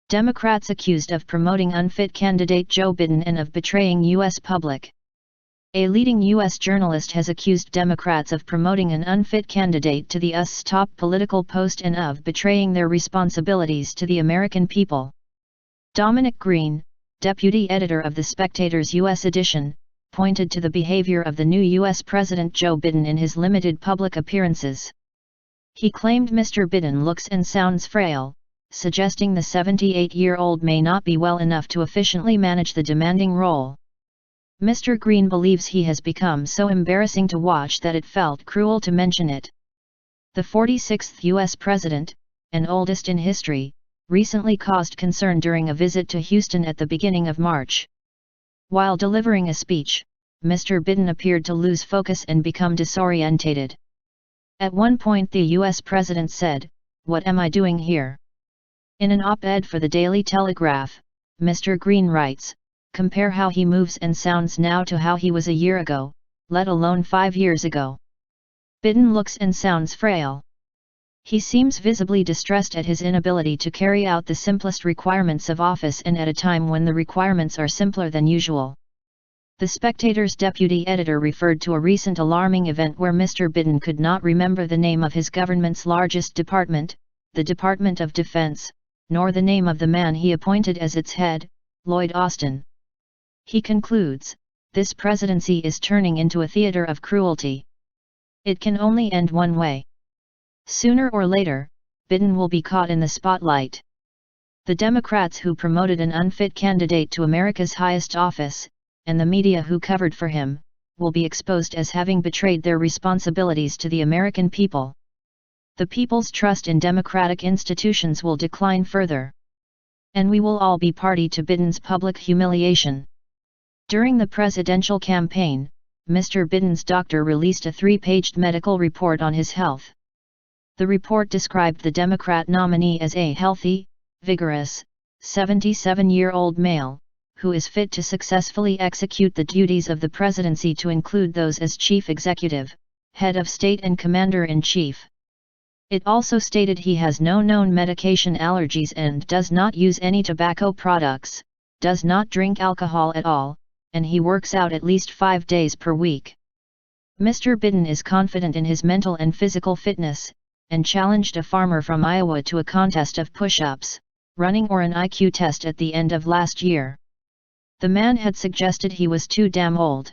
Democrats accused of promoting unfit candidate Joe Biden and of betraying U.S. public. A leading U.S. journalist has accused Democrats of promoting an unfit candidate to the US's top political post and of betraying their responsibilities to the American people. Dominic Green, deputy editor of The Spectator's U.S. edition, pointed to the behavior of the new U.S. President Joe Biden in his limited public appearances. He claimed Mr. Biden looks and sounds frail, suggesting the 78-year-old may not be well enough to efficiently manage the demanding role. Mr. Green believes he has become so embarrassing to watch that it felt cruel to mention it. The 46th U.S. president, and oldest in history, recently caused concern during a visit to Houston at the beginning of March. While delivering a speech, Mr. Biden appeared to lose focus and become disorientated. At one point the U.S. president said, "What am I doing here?" In an op-ed for the Daily Telegraph, Mr. Green writes, "Compare how he moves and sounds now to how he was a year ago, let alone 5 years ago. Biden looks and sounds frail. He seems visibly distressed at his inability to carry out the simplest requirements of office and at a time when the requirements are simpler than usual." The Spectator's deputy editor referred to a recent alarming event where Mr. Biden could not remember the name of his government's largest department, the Department of Defense, nor the name of the man he appointed as its head, Lloyd Austin. He concludes, "This presidency is turning into a theater of cruelty. It can only end one way. Sooner or later, Biden will be caught in the spotlight." The Democrats who promoted an unfit candidate to America's highest office, and the media who covered for him, will be exposed as having betrayed their responsibilities to the American people. The people's trust in democratic institutions will decline further. And we will all be party to Biden's public humiliation. During the presidential campaign, Mr. Biden's doctor released a 3-paged medical report on his health. The report described the Democrat nominee as a healthy, vigorous, 77-year-old male, who is fit to successfully execute the duties of the presidency, to include those as chief executive, head of state and commander-in-chief. It also stated he has no known medication allergies and does not use any tobacco products, does not drink alcohol at all, and he works out at least 5 days per week. Mr. Biden is confident in his mental and physical fitness, and challenged a farmer from Iowa to a contest of push-ups, running or an IQ test at the end of last year. The man had suggested he was too damn old.